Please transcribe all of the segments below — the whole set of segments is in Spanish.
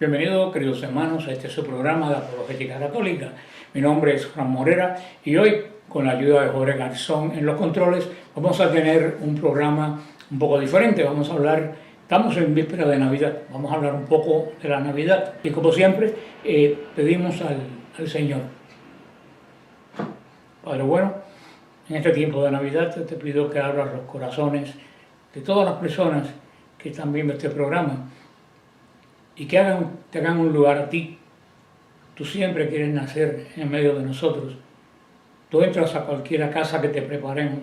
Bienvenidos, queridos hermanos, a este su programa de Apologética Católica. Mi nombre es Juan Morera y hoy, con la ayuda de Jorge Garzón en los controles, vamos a tener un programa un poco diferente. Vamos a hablar, estamos en víspera de Navidad, vamos a hablar un poco de la Navidad. Y como siempre, pedimos al Señor. Padre bueno, en este tiempo de Navidad te pido que abras los corazones de todas las personas que están viendo este programa y que te hagan un lugar a ti. Tú siempre quieres nacer en medio de nosotros. Tú entras a cualquier casa que te preparemos,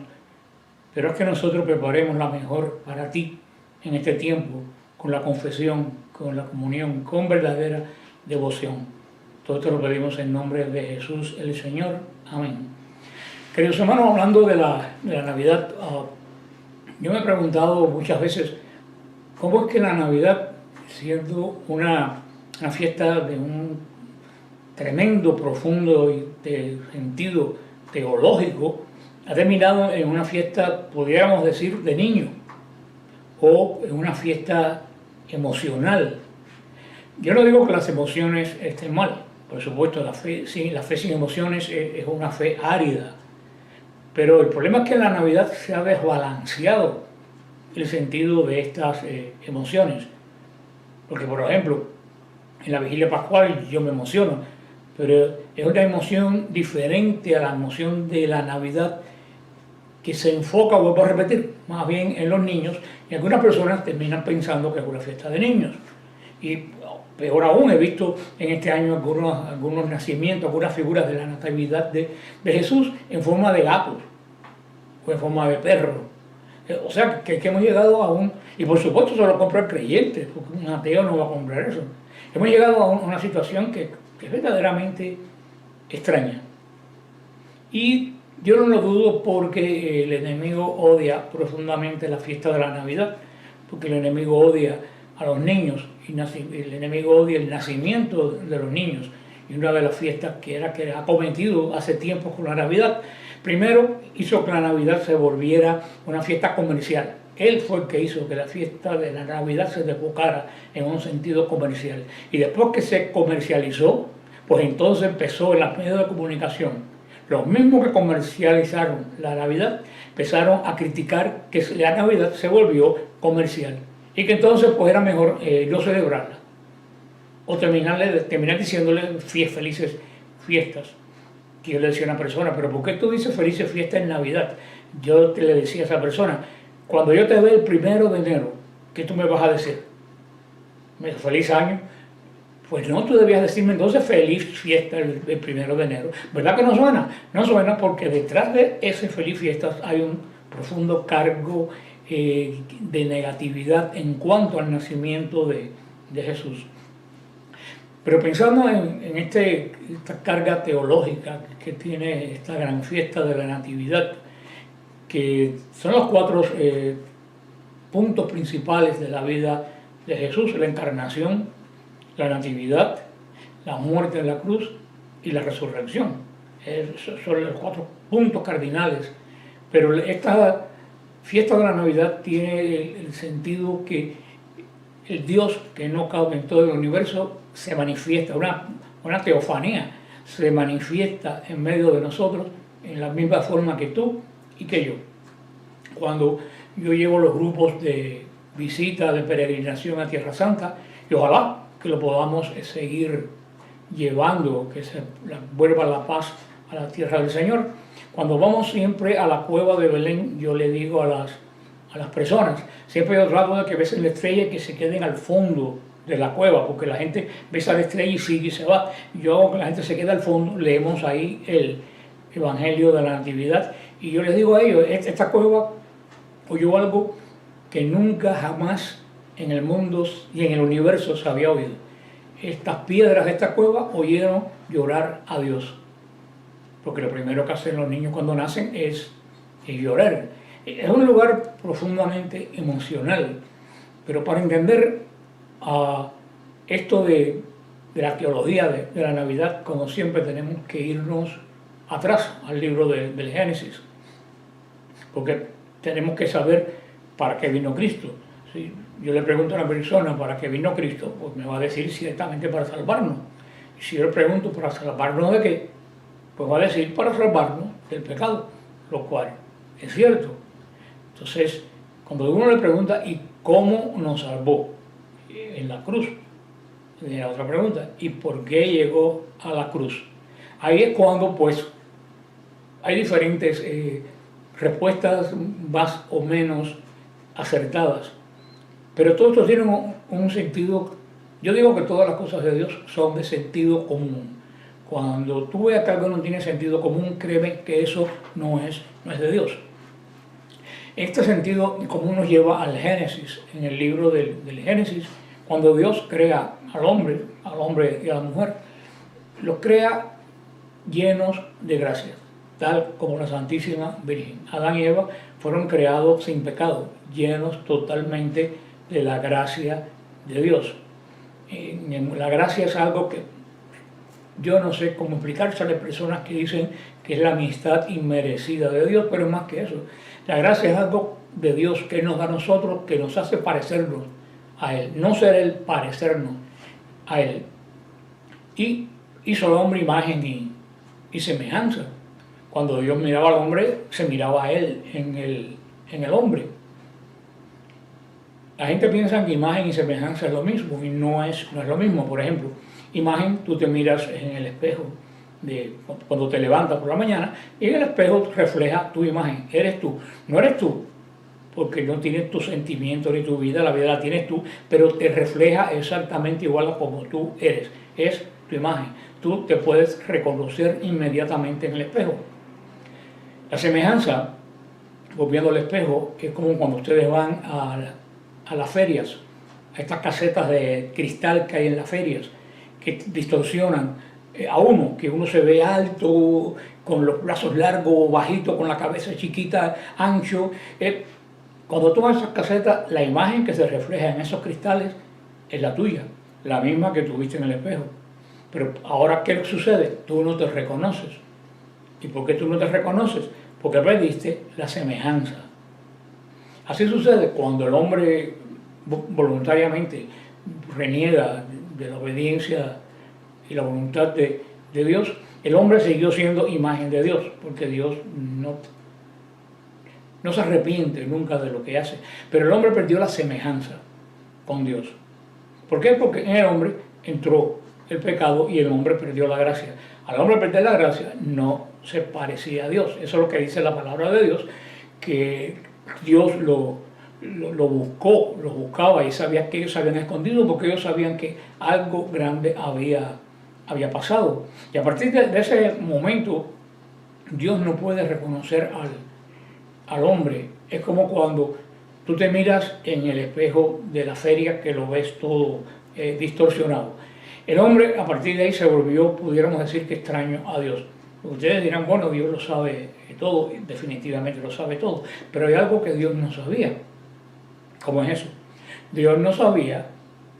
pero es que nosotros preparemos la mejor para ti en este tiempo, con la confesión, con la comunión, con verdadera devoción. Todo esto lo pedimos en nombre de Jesús el Señor. Amén. Queridos hermanos, hablando de la Navidad, yo me he preguntado muchas veces, ¿cómo es que la Navidad, siendo una fiesta de un tremendo, profundo y de sentido teológico, ha terminado en una fiesta, podríamos decir, de niños, o en una fiesta emocional? Yo no digo que las emociones estén mal, por supuesto, la fe sin emociones es una fe árida, pero el problema es que en la Navidad se ha desbalanceado el sentido de estas emociones. Porque, por ejemplo, en la vigilia pascual yo me emociono, pero es una emoción diferente a la emoción de la Navidad, que se enfoca, vuelvo a repetir, más bien en los niños, y algunas personas terminan pensando que es una fiesta de niños. Y peor aún, he visto en este año algunos nacimientos, algunas figuras de la natividad de Jesús en forma de gatos o en forma de perro. O sea, que hemos llegado a un... Y por supuesto se lo compra el creyente, porque un ateo no va a comprar eso. Hemos llegado a una situación que es verdaderamente extraña. Y yo no lo dudo porque el enemigo odia profundamente la fiesta de la Navidad, porque el enemigo odia a los niños, y el enemigo odia el nacimiento de los niños. Y una de las fiestas que ha cometido hace tiempo con la Navidad, primero hizo que la Navidad se volviera una fiesta comercial. Él fue el que hizo que la fiesta de la Navidad se desbocara en un sentido comercial. Y después que se comercializó, pues entonces empezó en los medios de comunicación. Los mismos que comercializaron la Navidad empezaron a criticar que la Navidad se volvió comercial y que entonces pues era mejor no celebrarla o terminar diciéndole felices fiestas. Que yo le decía a una persona, pero ¿por qué tú dices felices fiestas en Navidad? Yo le decía a esa persona, cuando yo te vea el 1 de enero, ¿qué tú me vas a decir? Me dijo, feliz año. Pues no, tú debías decirme entonces feliz fiesta el 1 de enero. ¿Verdad que no suena? No suena porque detrás de ese feliz fiesta hay un profundo cargo de negatividad en cuanto al nacimiento de Jesús. Pero pensando en esta carga teológica que tiene esta gran fiesta de la Natividad, que son los 4 puntos principales de la vida de Jesús: la encarnación, la Natividad, la muerte en la cruz y la resurrección. Esos son los 4 puntos cardinales. Pero esta fiesta de la Navidad tiene el sentido que el Dios que no cabe en todo el universo se manifiesta, una teofanía, se manifiesta en medio de nosotros en la misma forma que tú y que yo. Cuando yo llevo los grupos de visita, de peregrinación a Tierra Santa, y ojalá que lo podamos seguir llevando, que se vuelva la paz a la tierra del Señor. Cuando vamos siempre a la cueva de Belén, yo le digo a las personas, siempre yo trato de que besen la estrella y que se queden al fondo de la cueva, porque la gente besa la estrella y sigue y se va. Yo hago que la gente se quede al fondo, leemos ahí el Evangelio de la Natividad, y yo les digo a ellos, esta cueva oyó algo que nunca jamás en el mundo y en el universo se había oído. Estas piedras de esta cueva oyeron llorar a Dios, porque lo primero que hacen los niños cuando nacen es llorar. Es un lugar profundamente emocional, pero para entender esto de la teología de la Navidad, como siempre tenemos que irnos atrás al libro del Génesis, porque tenemos que saber para qué vino Cristo. Si yo le pregunto a una persona para qué vino Cristo, pues me va a decir ciertamente para salvarnos. Y si yo le pregunto para salvarnos de qué, pues va a decir para salvarnos del pecado, lo cual es cierto. Entonces, cuando uno le pregunta, ¿y cómo nos salvó? En la cruz. Y la otra pregunta, ¿y por qué llegó a la cruz? Ahí es cuando, pues, hay diferentes respuestas más o menos acertadas. Pero todo esto tiene un sentido. Yo digo que todas las cosas de Dios son de sentido común. Cuando tú veas que algo no tiene sentido común, créeme que eso no es de Dios. Este sentido común nos lleva al Génesis, en el libro del Génesis, cuando Dios crea al hombre y a la mujer, los crea llenos de gracia, tal como la Santísima Virgen. Adán y Eva fueron creados sin pecado, llenos totalmente de la gracia de Dios. La gracia es algo que yo no sé cómo explicarse. Hay personas que dicen que es la amistad inmerecida de Dios, pero es más que eso. La gracia es algo de Dios que nos da a nosotros, que nos hace parecernos a Él, no ser Él, parecernos a Él. Y hizo al hombre imagen y semejanza. Cuando Dios miraba al hombre, se miraba a Él en el hombre. La gente piensa que imagen y semejanza es lo mismo, y no es lo mismo. Por ejemplo, imagen, tú te miras en el espejo cuando te levantas por la mañana, y en el espejo refleja tu imagen, eres tú. No eres tú, porque no tienes tus sentimientos ni tu vida, la vida la tienes tú, pero te refleja exactamente igual a como tú eres. Es tu imagen. Tú te puedes reconocer inmediatamente en el espejo. La semejanza, volviendo al espejo, es como cuando ustedes van a las ferias, a estas casetas de cristal que hay en las ferias, que distorsionan a uno, que uno se ve alto, con los brazos largos, bajito, con la cabeza chiquita, ancho. Cuando tú vas a esas casetas, la imagen que se refleja en esos cristales es la tuya, la misma que tuviste en el espejo. Pero ahora, ¿qué sucede? Tú no te reconoces. ¿Y por qué tú no te reconoces? Porque perdiste la semejanza. Así sucede cuando el hombre voluntariamente reniega de la obediencia y la voluntad de Dios. El hombre siguió siendo imagen de Dios, porque Dios no se arrepiente nunca de lo que hace. Pero el hombre perdió la semejanza con Dios. ¿Por qué? Porque en el hombre entró el pecado y el hombre perdió la gracia. Al hombre perder la gracia, no se parecía a Dios. Eso es lo que dice la palabra de Dios, que Dios lo buscaba y sabía que ellos se habían escondido, porque ellos sabían que algo grande había pasado. Y a partir de ese momento, Dios no puede reconocer al hombre. Es como cuando tú te miras en el espejo de la feria, que lo ves todo distorsionado. El hombre a partir de ahí se volvió, pudiéramos decir, que extraño a Dios. Ustedes dirán, bueno, Dios lo sabe todo, definitivamente lo sabe todo, pero hay algo que Dios no sabía. ¿Cómo es eso? Dios no sabía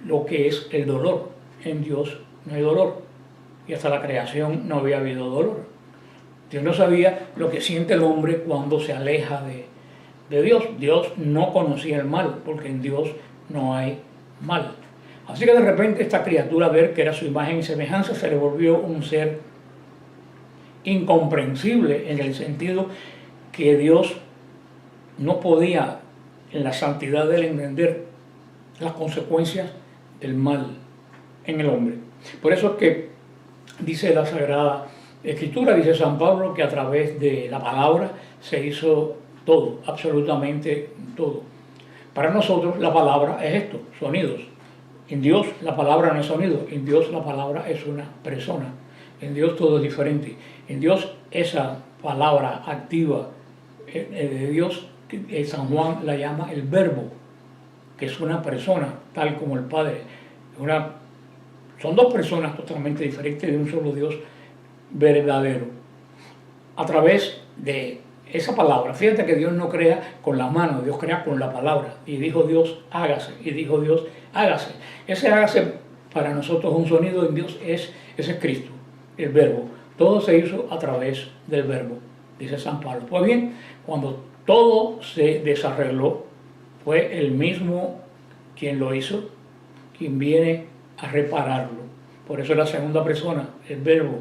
lo que es el dolor. En Dios no hay dolor, y hasta la creación no había habido dolor. Dios no sabía lo que siente el hombre cuando se aleja de Dios. Dios no conocía el mal, porque en Dios no hay mal. Así que de repente esta criatura, ver que era su imagen y semejanza, se le volvió un ser incomprensible, en el sentido que Dios no podía, en la santidad de él, entender las consecuencias del mal en el hombre. Por eso es que dice la Sagrada Escritura, dice San Pablo, que a través de la palabra se hizo todo, absolutamente todo. Para nosotros la palabra es esto, sonidos. En Dios la palabra no es sonido, en Dios la palabra es una persona. En Dios todo es diferente. En Dios esa palabra activa de Dios, San Juan la llama el Verbo, que es una persona, tal como el Padre. Son dos personas totalmente diferentes de un solo Dios verdadero. A través de esa palabra, fíjate que Dios no crea con la mano, Dios crea con la palabra. Y dijo Dios, hágase. Y dijo Dios, hágase. Ese hágase para nosotros un sonido en Dios, ese es Cristo, el Verbo. Todo se hizo a través del Verbo, dice San Pablo. Pues bien, cuando todo se desarregló, fue el mismo quien lo hizo, quien viene a repararlo. Por eso la segunda persona, el verbo,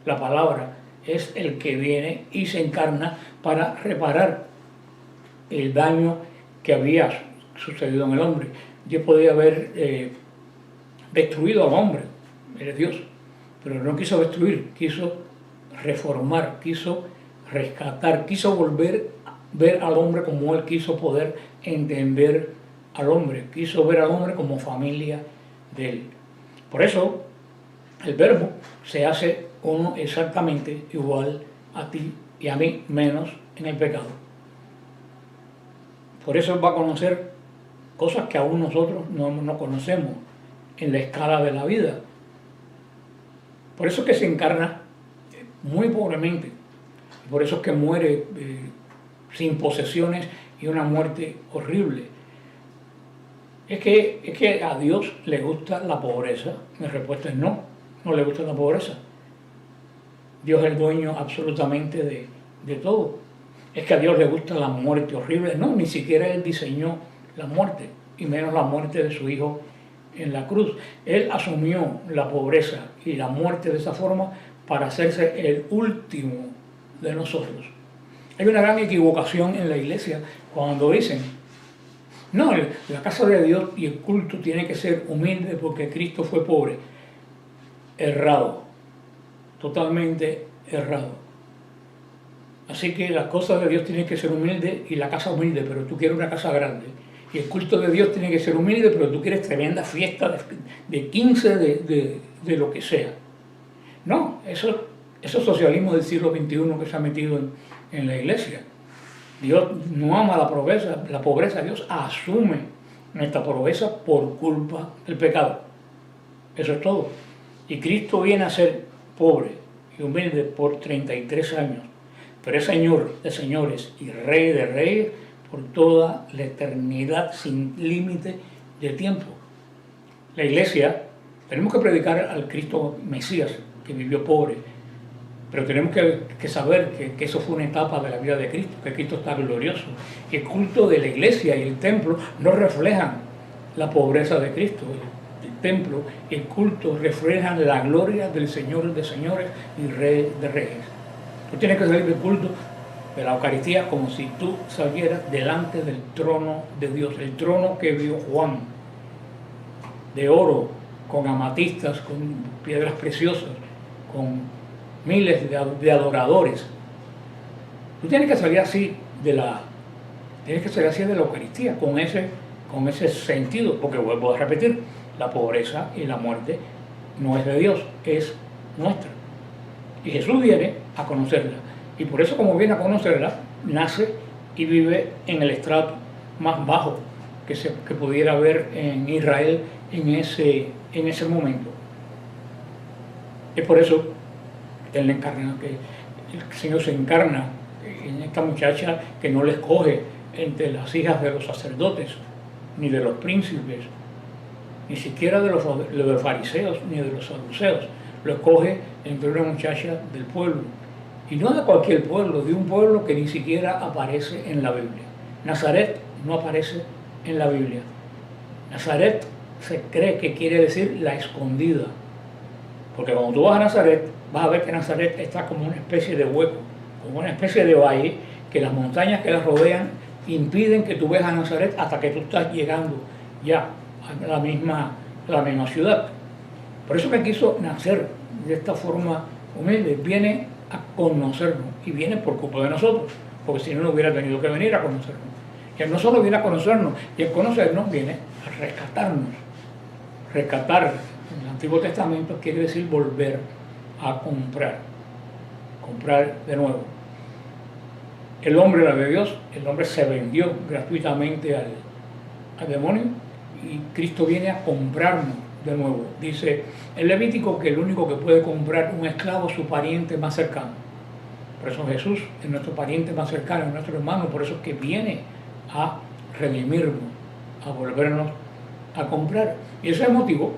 la palabra, es el que viene y se encarna para reparar el daño que había sucedido en el hombre. Dios podía haber destruido al hombre, era Dios, pero no quiso destruir, quiso reformar, quiso rescatar, quiso volver a ver al hombre como él quiso poder entender al hombre, quiso ver al hombre como familia de él. Por eso el verbo se hace uno exactamente igual a ti y a mí, menos en el pecado. Por eso va a conocer cosas que aún nosotros no conocemos en la escala de la vida. Por eso es que se encarna muy pobremente. Por eso es que muere sin posesiones y una muerte horrible. Es que a Dios le gusta la pobreza. Mi respuesta es no, no le gusta la pobreza. Dios es el dueño absolutamente de todo. Es que a Dios le gusta la muerte horrible. No, ni siquiera Él diseñó la muerte, y menos la muerte de su Hijo en la cruz. Él asumió la pobreza y la muerte de esa forma para hacerse el último de nosotros. Hay una gran equivocación en la iglesia cuando dicen, no, la casa de Dios y el culto tiene que ser humilde porque Cristo fue pobre. Errado, totalmente errado. Así que las cosas de Dios tienen que ser humildes y la casa humilde, pero tú quieres una casa grande. Y el culto de Dios tiene que ser humilde, pero tú quieres tremenda fiesta de 15 de lo que sea. No, eso es socialismo del siglo XXI que se ha metido en la iglesia. Dios no ama la pobreza, Dios asume nuestra pobreza por culpa del pecado. Eso es todo. Y Cristo viene a ser pobre y humilde por 33 años, pero es Señor de señores y Rey de reyes por toda la eternidad sin límite de tiempo. La iglesia, tenemos que predicar al Cristo Mesías, que vivió pobre, pero tenemos que saber que eso fue una etapa de la vida de Cristo, que Cristo está glorioso. Y el culto de la iglesia y el templo no reflejan la pobreza de Cristo. El templo y el culto reflejan la gloria del Señor de señores y Rey de reyes. Tú tienes que salir del culto de la Eucaristía como si tú salieras delante del trono de Dios, el trono que vio Juan, de oro, con amatistas, con piedras preciosas, con miles de adoradores. Tú tienes que salir así de la Eucaristía, con ese sentido, porque vuelvo a repetir, la pobreza y la muerte no es de Dios, es nuestra. Y Jesús viene a conocerla. Y por eso, como viene a conocerla, nace y vive en el estrato más bajo que pudiera haber en Israel en ese momento. Es por eso que el Señor se encarna en esta muchacha que no le escoge entre las hijas de los sacerdotes, ni de los príncipes, ni siquiera de los fariseos, ni de los saduceos. Lo escoge entre una muchacha del pueblo. Y no de cualquier pueblo, de un pueblo que ni siquiera aparece en la Biblia. Nazaret no aparece en la Biblia. Nazaret se cree que quiere decir la escondida. Porque cuando tú vas a Nazaret, vas a ver que Nazaret está como una especie de hueco, como una especie de valle, que las montañas que la rodean impiden que tú veas a Nazaret hasta que tú estás llegando ya a la misma ciudad. Por eso que quiso nacer de esta forma humilde, viene a conocernos y viene por culpa de nosotros, porque si no, no hubiera tenido que venir a conocernos. Y él no solo viene a conocernos, y el conocernos viene a rescatarnos. Rescatar en el Antiguo Testamento quiere decir volver a comprar de nuevo. El hombre era de Dios, el hombre se vendió gratuitamente al demonio y Cristo viene a comprarnos de nuevo. Dice el Levítico que el único que puede comprar un esclavo es su pariente más cercano. Por eso Jesús es nuestro pariente más cercano, es nuestro hermano, por eso es que viene a redimirnos, a volvernos a comprar. Y ese es el motivo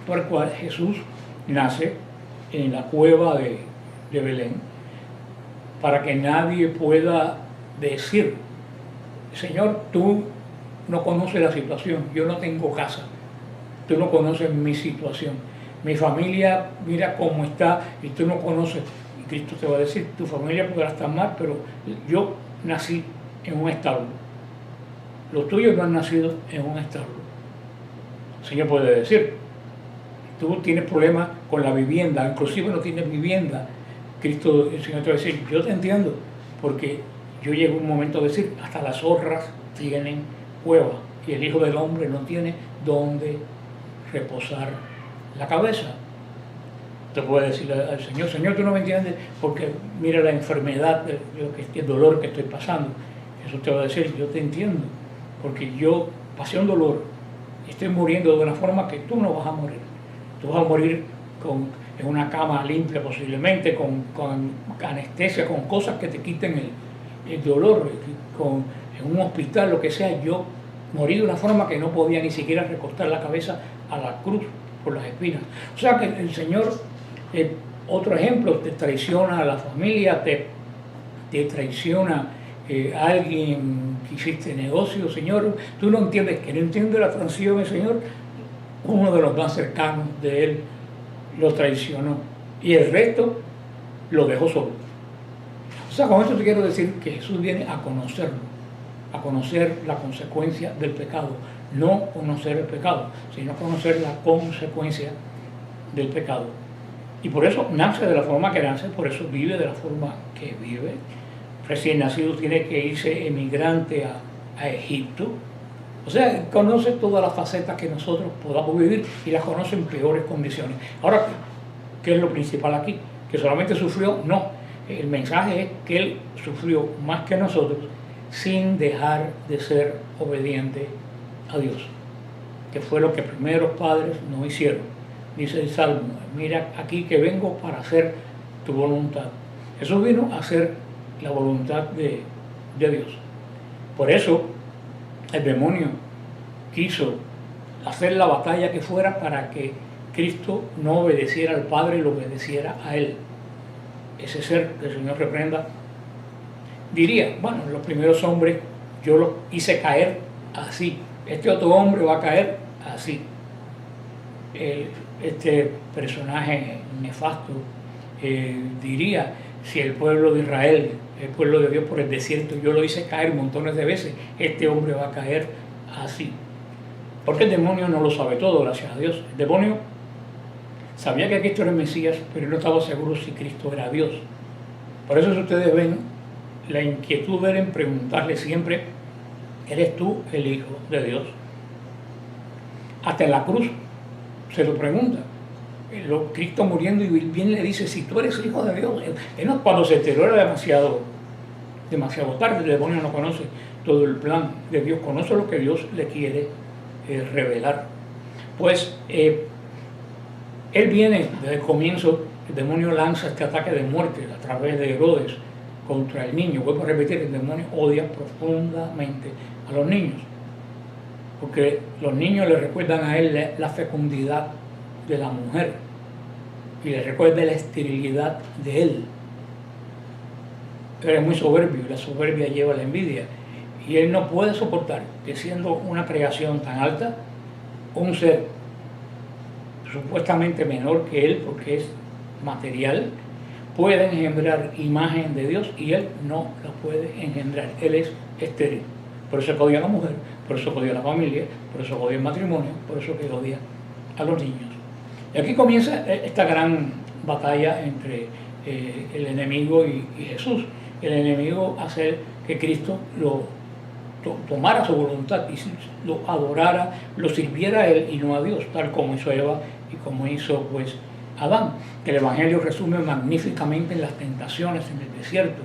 por el cual Jesús nace en la cueva de Belén, para que nadie pueda decir, Señor, tú no conoces la situación. Yo no tengo casa. Tú no conoces mi situación. Mi familia, mira cómo está y tú no conoces. Y Cristo te va a decir, tu familia podrá estar mal, pero yo nací en un establo. Los tuyos no han nacido en un establo. El Señor puede decir, tú tienes problemas con la vivienda, inclusive no tienes vivienda. Cristo, el Señor te va a decir, yo te entiendo, porque yo llego a un momento de decir, hasta las zorras tienen cueva y el Hijo del Hombre no tiene dónde reposar la cabeza. Te puede decir al Señor, Señor, tú no me entiendes porque mira la enfermedad, el dolor que estoy pasando. Jesús te va a decir, yo te entiendo, porque yo pasé un dolor y estoy muriendo de una forma que tú no vas a morir. Tú vas a morir en una cama limpia posiblemente, con anestesia, con cosas que te quiten el dolor, en un hospital, lo que sea. Yo morí de una forma que no podía ni siquiera recostar la cabeza a la cruz por las espinas. O sea que el Señor, otro ejemplo, te traiciona a la familia, te traiciona alguien que hiciste negocio, Señor. Tú no entiendes, que no entiende la transición, Señor. Uno de los más cercanos de él lo traicionó y el resto lo dejó solo. O sea, con esto te quiero decir que Jesús viene a conocerlo, a conocer la consecuencia del pecado, no conocer el pecado, sino conocer la consecuencia del pecado. Y por eso nace de la forma que nace, por eso vive de la forma que vive. Recién nacido tiene que irse emigrante a Egipto. O sea, conoce todas las facetas que nosotros podamos vivir y las conoce en peores condiciones. Ahora, ¿qué es lo principal aquí? ¿Que solamente sufrió? No. El mensaje es que él sufrió más que nosotros sin dejar de ser obediente a Dios, que fue lo que primeros padres no hicieron. Dice el Salmo, mira aquí que vengo para hacer tu voluntad. Jesús vino a hacer la voluntad de Dios. Por eso el demonio quiso hacer la batalla que fuera para que Cristo no obedeciera al Padre y lo obedeciera a Él. Ese ser que el Señor reprenda diría, bueno, los primeros hombres yo los hice caer así, este otro hombre va a caer así. Este personaje nefasto diría, si el pueblo de Israel, el pueblo de Dios por el desierto, yo lo hice caer montones de veces, este hombre va a caer así. Porque el demonio no lo sabe todo, gracias a Dios. El demonio sabía que Cristo era el Mesías, pero no estaba seguro si Cristo era Dios. Por eso, si ustedes ven, la inquietud era en preguntarle siempre, ¿eres tú el Hijo de Dios? Hasta en la cruz se lo pregunta. Cristo muriendo y bien le dice, si tú eres Hijo de Dios. Cuando se enteró era demasiado tarde. El demonio no conoce todo el plan de Dios, conoce lo que Dios le quiere revelar. Pues él viene desde el comienzo, el demonio lanza este ataque de muerte a través de Herodes contra el niño. Vuelvo a repetir, el demonio odia profundamente a los niños, porque los niños le recuerdan a él la fecundidad de la mujer y le recuerda la esterilidad de él. Él es muy soberbio, la soberbia lleva a la envidia y él no puede soportar que, siendo una creación tan alta, un ser supuestamente menor que él, porque es material, pueda engendrar imagen de Dios y él no la puede engendrar. Él es estéril. Por eso que odia a la mujer, por eso que odia a la familia, por eso que odia el matrimonio, por eso que odia a los niños. Y aquí comienza esta gran batalla entre el enemigo y Jesús. El enemigo hace que Cristo lo tomara su voluntad y lo adorara, lo sirviera a él y no a Dios, tal como hizo Eva y como hizo pues Adán. Que el Evangelio resume magníficamente en las tentaciones en el desierto.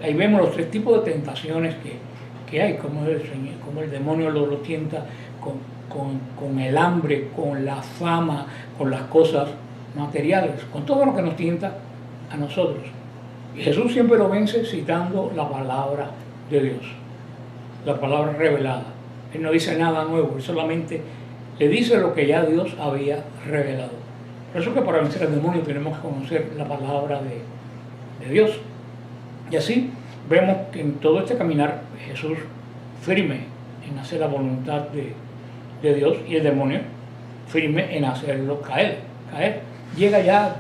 Ahí vemos los tres tipos de tentaciones que hay, como el demonio lo tienta con el hambre, con la fama, con las cosas materiales, con todo lo que nos tienta a nosotros. Y Jesús siempre lo vence citando la palabra de Dios, la palabra revelada. Él no dice nada nuevo, él solamente le dice lo que ya Dios había revelado. Por eso que para vencer al demonio tenemos que conocer la palabra de Dios. Y así vemos que en todo este caminar Jesús firme en hacer la voluntad de Dios, y el demonio firme en hacerlo caer. Llega ya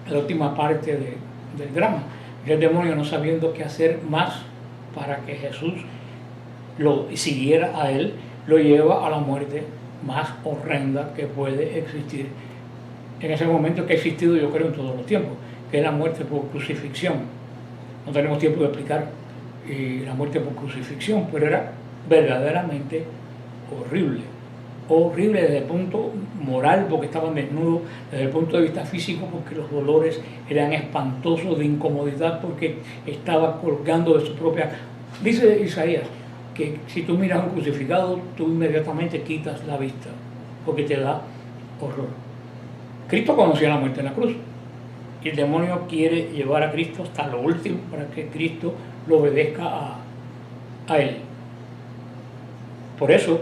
a la última parte del drama, el demonio no sabiendo qué hacer más para que Jesús lo siguiera a él, lo lleva a la muerte más horrenda que puede existir en ese momento, que ha existido yo creo en todos los tiempos, que es la muerte por crucifixión. No tenemos tiempo de explicar la muerte por crucifixión, pero era verdaderamente horrible desde el punto moral, porque estaban desnudos, desde el punto de vista físico, porque los dolores eran espantosos, de incomodidad, porque estaba colgando de su propia... Dice Isaías que si tú miras a un crucificado, tú inmediatamente quitas la vista, porque te da horror. Cristo conocía la muerte en la cruz, y el demonio quiere llevar a Cristo hasta lo último para que Cristo lo obedezca a él. Por eso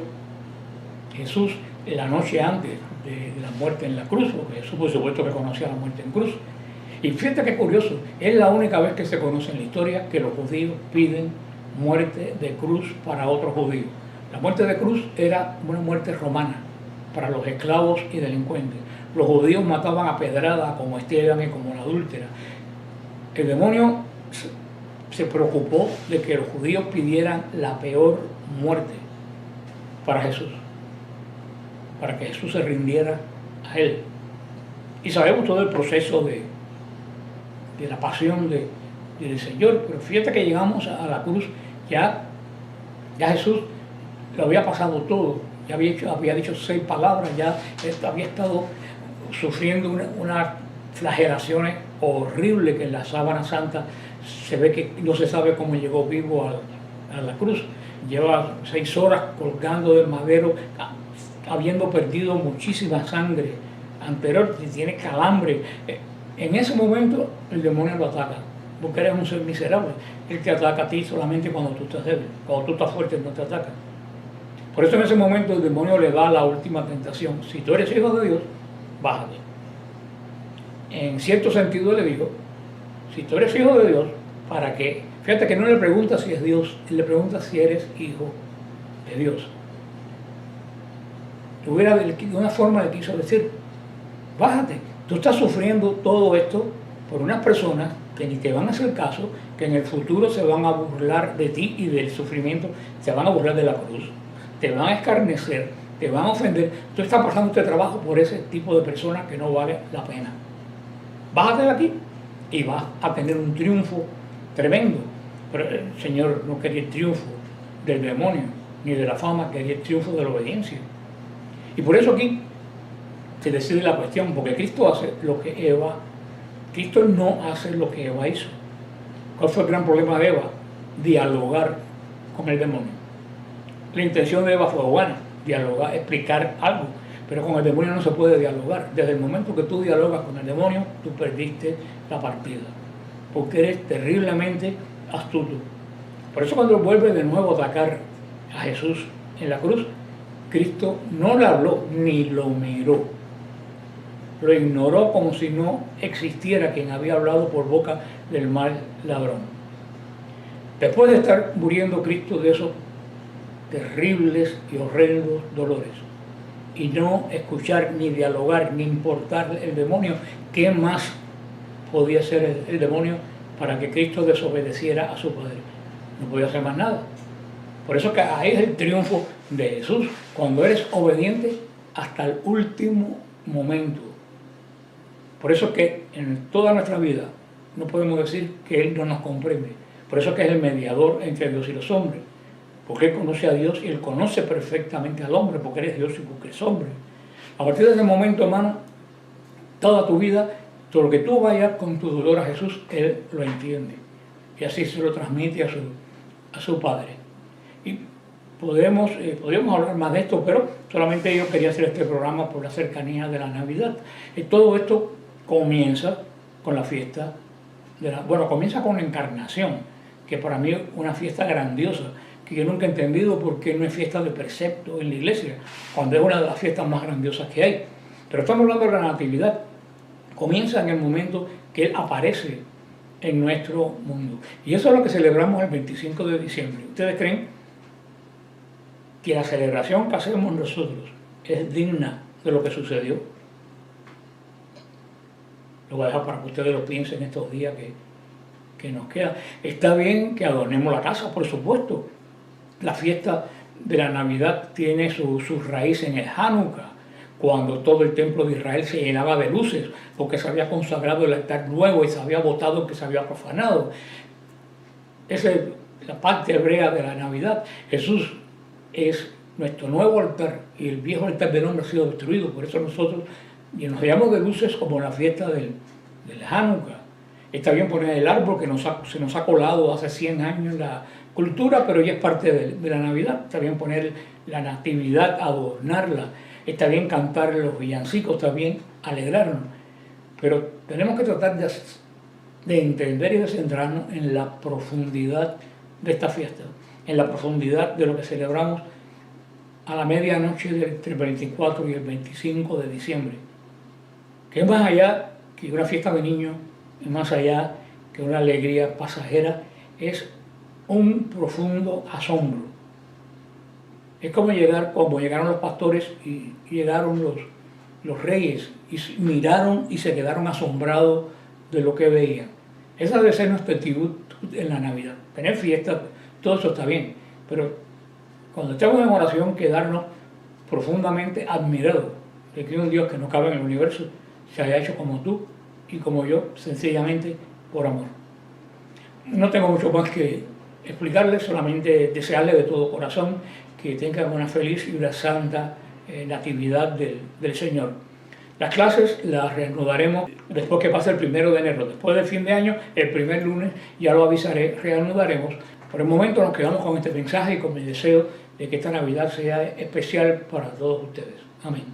Jesús, la noche antes de la muerte en la cruz, porque Jesús por supuesto que conocía la muerte en cruz, y fíjate qué curioso, es la única vez que se conoce en la historia que los judíos piden muerte de cruz para otros judíos. La muerte de cruz era una muerte romana para los esclavos y delincuentes. Los judíos mataban a pedrada como Esteban y como la adúltera. El demonio se preocupó de que los judíos pidieran la peor muerte para Jesús, para que Jesús se rindiera a él. Y sabemos todo el proceso de la pasión del Señor, pero fíjate que llegamos a la cruz, ya Jesús lo había pasado todo, ya había dicho 6 palabras, ya había estado sufriendo unas flagelaciones horribles, que en la sábana santa se ve que no se sabe cómo llegó vivo a la cruz. Lleva 6 horas colgando del madero, habiendo perdido muchísima sangre anterior, tiene calambre. En ese momento el demonio lo ataca, porque eres un ser miserable. Él te ataca a ti solamente cuando tú estás débil, cuando tú estás fuerte no te ataca. Por eso en ese momento el demonio le da la última tentación: si tú eres hijo de Dios, bájate. En cierto sentido le digo, si tú eres hijo de Dios, ¿para qué? Fíjate que no le pregunta si es Dios, él le pregunta si eres hijo de Dios. De una forma le quiso decir, bájate, tú estás sufriendo todo esto por unas personas que ni te van a hacer caso, que en el futuro se van a burlar de ti y del sufrimiento, se van a burlar de la cruz, te van a escarnecer, te van a ofender. Tú estás pasando este trabajo por ese tipo de personas que no vale la pena. Bájate de aquí y vas a tener un triunfo tremendo. Pero el Señor no quería el triunfo del demonio ni de la fama, quería el triunfo de la obediencia. Y por eso aquí se decide la cuestión, porque Cristo hace lo que Eva, Cristo no hace lo que Eva hizo. ¿Cuál fue el gran problema de Eva? Dialogar con el demonio. La intención de Eva fue buena, dialogar, explicar algo, pero con el demonio no se puede dialogar. Desde el momento que tú dialogas con el demonio, tú perdiste la partida, porque eres terriblemente astuto. Por eso cuando vuelve de nuevo a atacar a Jesús en la cruz, Cristo no le habló ni lo miró. Lo ignoró como si no existiera quien había hablado por boca del mal ladrón. Después de estar muriendo Cristo de esos terribles y horrendos dolores, y no escuchar ni dialogar ni importar el demonio, ¿qué más podía hacer el demonio para que Cristo desobedeciera a su Padre? No podía hacer más nada. Por eso que ahí es el triunfo de Jesús, cuando eres obediente hasta el último momento. Por eso que en toda nuestra vida no podemos decir que Él no nos comprende. Por eso que es el mediador entre Dios y los hombres. Porque Él conoce a Dios y Él conoce perfectamente al hombre, porque eres Dios y porque eres hombre. A partir de ese momento, hermano, toda tu vida, todo lo que tú vayas con tu dolor a Jesús, Él lo entiende. Y así se lo transmite a su Padre. Y podríamos hablar más de esto, pero solamente yo quería hacer este programa por la cercanía de la Navidad. Y todo esto comienza con la fiesta, comienza con la Encarnación, que para mí es una fiesta grandiosa, que yo nunca he entendido por qué no es fiesta de precepto en la iglesia, cuando es una de las fiestas más grandiosas que hay. Pero estamos hablando de la Natividad. Comienza en el momento que Él aparece en nuestro mundo. Y eso es lo que celebramos el 25 de diciembre. ¿Ustedes creen que la celebración que hacemos nosotros es digna de lo que sucedió. Lo voy a dejar para que ustedes lo piensen estos días que nos queda. Está bien que adornemos la casa, por supuesto. La fiesta de la Navidad tiene su raíz en el Hanukkah, cuando todo el templo de Israel se llenaba de luces, porque se había consagrado el altar nuevo y se había votado que se había profanado. Esa es la parte hebrea de la Navidad. Jesús es nuestro nuevo altar y el viejo altar del hombre ha sido destruido. Por eso nosotros nos llenamos de luces como en la fiesta del Hanukkah. Está bien poner el árbol que se nos ha colado hace 100 años en la cultura, pero ya es parte de la Navidad. Está bien poner la natividad, adornarla. Está bien cantar los villancicos, está bien alegrarnos. Pero tenemos que tratar de entender y de centrarnos en la profundidad de esta fiesta, en la profundidad de lo que celebramos a la medianoche entre el 24 y el 25 de diciembre, que es más allá que una fiesta de niños, es más allá que una alegría pasajera, es un profundo asombro. Es como llegaron los pastores y llegaron los reyes y miraron y se quedaron asombrados de lo que veían. Esa debe ser nuestra actitud en la Navidad. Tener fiesta, todo eso está bien, pero cuando estemos en oración, quedarnos profundamente admirados de que un Dios que no cabe en el universo se haya hecho como tú y como yo, sencillamente por amor. No tengo mucho más que explicarles, solamente desearles de todo corazón que tengan una feliz y una santa natividad del Señor. Las clases las reanudaremos después que pase el 1 de enero, después del fin de año, el primer lunes, ya lo avisaré, reanudaremos. Por el momento nos quedamos con este mensaje y con mi deseo de que esta Navidad sea especial para todos ustedes. Amén.